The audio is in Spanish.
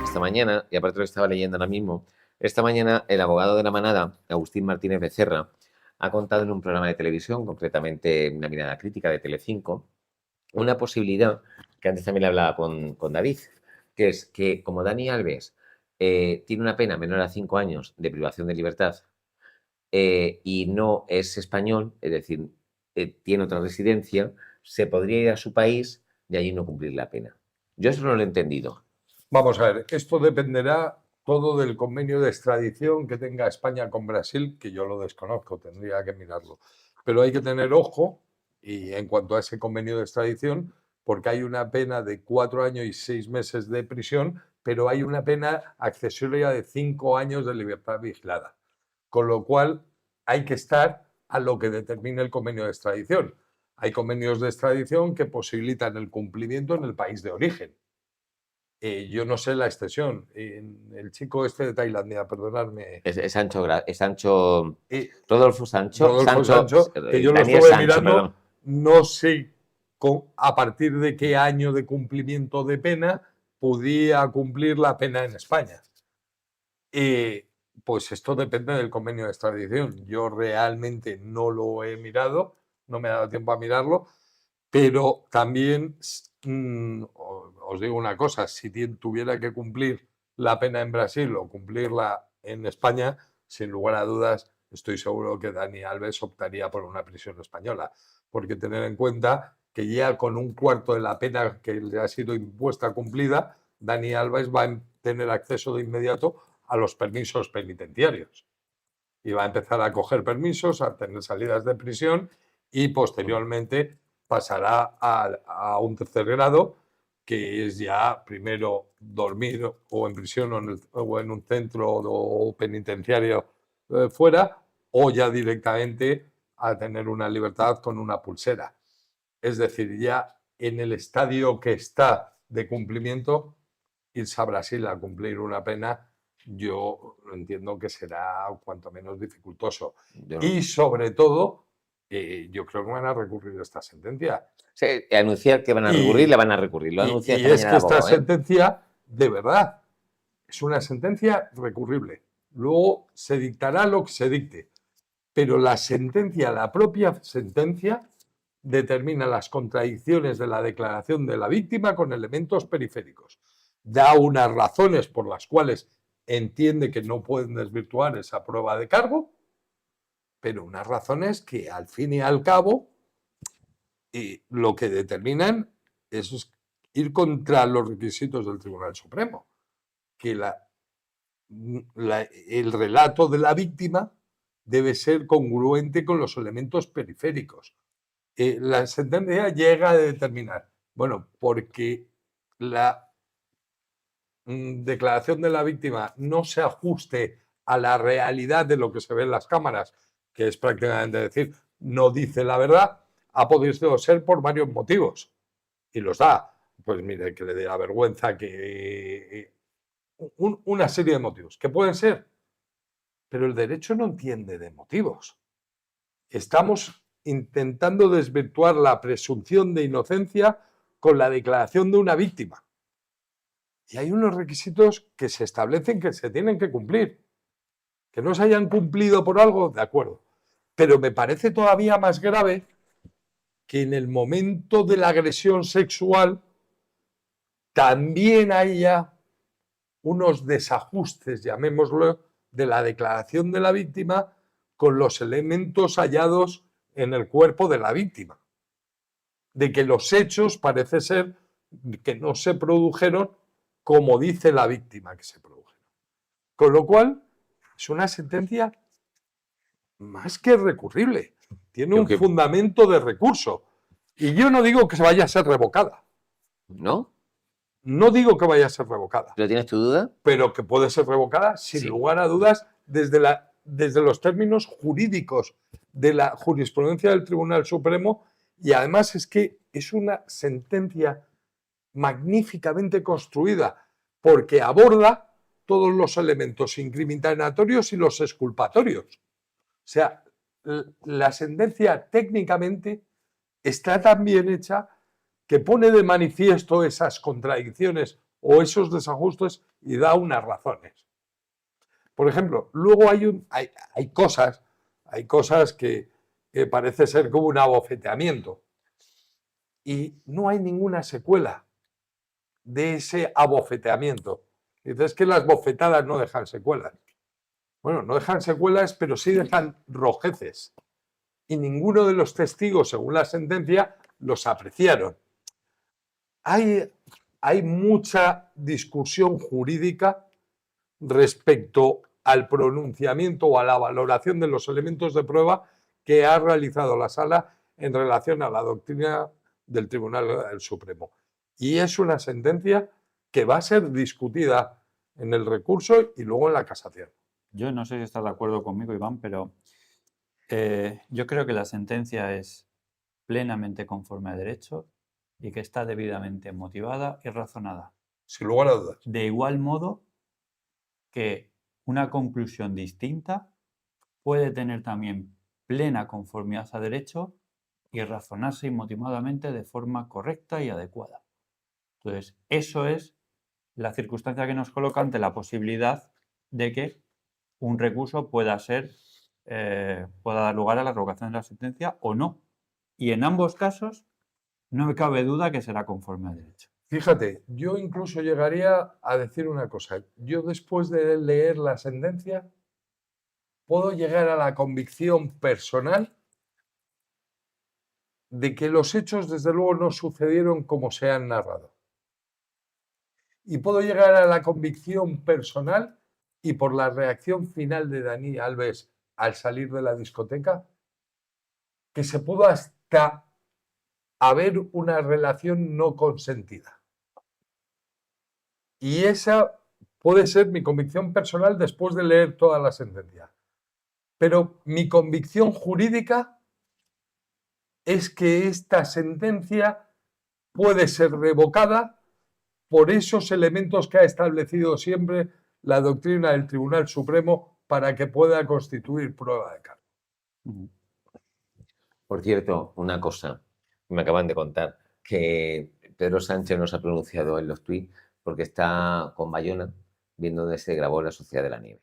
esta mañana, y aparte lo estaba leyendo ahora mismo, esta mañana el abogado de la manada, Agustín Martínez Becerra, ha contado en un programa de televisión, concretamente Una mirada crítica de Telecinco, una posibilidad que antes también le hablaba con David, que es que como Dani Alves tiene una pena menor a 5 años de privación de libertad y no es español, es decir, tiene otra residencia, se podría ir a su país y allí no cumplir la pena. Yo eso no lo he entendido. Vamos a ver, esto dependerá todo del convenio de extradición que tenga España con Brasil, que yo lo desconozco, tendría que mirarlo. Pero hay que tener ojo y en cuanto a ese convenio de extradición, porque hay una pena de 4 años y 6 meses de prisión, pero hay una pena accesoria de 5 años de libertad vigilada. Con lo cual hay que estar a lo que determine el convenio de extradición. Hay convenios de extradición que posibilitan el cumplimiento en el país de origen. Yo no sé la extensión. El chico este de Tailandia, perdonadme. Es Sancho, Rodolfo Sancho, que yo lo Daniel estuve Sancho, mirando, perdón. no sé a partir de qué año de cumplimiento de pena podía cumplir la pena en España. Pues esto depende del convenio de extradición. Yo realmente no lo he mirado, no me ha dado tiempo a mirarlo, pero también os digo una cosa, si tuviera que cumplir la pena en Brasil o cumplirla en España, sin lugar a dudas, estoy seguro que Dani Alves optaría por una prisión española, porque tener en cuenta que ya con un cuarto de la pena que le ha sido impuesta cumplida, Dani Alves va a tener acceso de inmediato a los permisos penitenciarios y va a empezar a coger permisos, a tener salidas de prisión y posteriormente pasará a un tercer grado, que es ya primero dormir o en prisión o en un centro penitenciario fuera, o ya directamente a tener una libertad con una pulsera. Es decir, ya en el estadio que está de cumplimiento, irse a Brasil a cumplir una pena, yo entiendo que será cuanto menos dificultoso. Y sobre todo, yo creo que van a recurrir a esta sentencia. Sí, anunciar que van a recurrir, le van a recurrir. Lo anuncia esta mañana el abogado, esta sentencia, de verdad, es una sentencia recurrible. Luego se dictará lo que se dicte. Pero la sentencia, la propia sentencia, determina las contradicciones de la declaración de la víctima con elementos periféricos. Da unas razones por las cuales entiende que no pueden desvirtuar esa prueba de cargo, pero unas razones que al fin y al cabo lo que determinan es ir contra los requisitos del Tribunal Supremo, que el relato de la víctima debe ser congruente con los elementos periféricos. La sentencia llega a determinar, bueno, porque la declaración de la víctima no se ajuste a la realidad de lo que se ve en las cámaras, que es prácticamente decir, no dice la verdad, ha podido ser por varios motivos. Y los da. Pues mire, que le dé la vergüenza, que una serie de motivos, que pueden ser. Pero el derecho no entiende de motivos. Estamos intentando desvirtuar la presunción de inocencia con la declaración de una víctima. Y hay unos requisitos que se establecen que se tienen que cumplir. Que no se hayan cumplido por algo, de acuerdo. Pero me parece todavía más grave que en el momento de la agresión sexual también haya unos desajustes, llamémoslo, de la declaración de la víctima con los elementos hallados en el cuerpo de la víctima. De que los hechos parece ser que no se produjeron como dice la víctima que se produjeron. Con lo cual, es una sentencia más que recurrible. Tiene un fundamento de recurso. Y yo no digo que se vaya a ser revocada. ¿No? No digo que vaya a ser revocada. ¿Pero tienes tu duda? Pero que puede ser revocada, sin lugar a dudas, desde los términos jurídicos de la jurisprudencia del Tribunal Supremo. Y además es que es una sentencia magníficamente construida, porque aborda todos los elementos incriminatorios y los exculpatorios. O sea, la sentencia técnicamente está tan bien hecha que pone de manifiesto esas contradicciones o esos desajustes y da unas razones. Por ejemplo, luego hay cosas que parece ser como un abofeteamiento y no hay ninguna secuela de ese abofeteamiento. Dices que las bofetadas no dejan secuelas. Bueno, no dejan secuelas, pero sí dejan rojeces. Y ninguno de los testigos, según la sentencia, los apreciaron. Hay mucha discusión jurídica respecto al pronunciamiento o a la valoración de los elementos de prueba que ha realizado la Sala en relación a la doctrina del Tribunal Supremo. Y es una sentencia que va a ser discutida en el recurso y luego en la casación. Yo no sé si estás de acuerdo conmigo, Iván, pero yo creo que la sentencia es plenamente conforme a derecho y que está debidamente motivada y razonada. Sin lugar a dudas. De igual modo que una conclusión distinta puede tener también plena conformidad a derecho y razonarse inmotivadamente de forma correcta y adecuada. Entonces, eso es la circunstancia que nos coloca ante la posibilidad de que un recurso pueda dar lugar a la revocación de la sentencia o no. Y en ambos casos no me cabe duda que será conforme a derecho. Fíjate, yo incluso llegaría a decir una cosa. Yo después de leer la sentencia puedo llegar a la convicción personal de que los hechos desde luego no sucedieron como se han narrado. Y puedo llegar a la convicción personal y por la reacción final de Dani Alves al salir de la discoteca, que se pudo hasta haber una relación no consentida. Y esa puede ser mi convicción personal después de leer toda la sentencia. Pero mi convicción jurídica es que esta sentencia puede ser revocada por esos elementos que ha establecido siempre la doctrina del Tribunal Supremo para que pueda constituir prueba de cargo. Por cierto, una cosa, me acaban de contar, que Pedro Sánchez no se ha pronunciado en los tuits porque está con Bayona viendo dónde se grabó La Sociedad de la Nieve.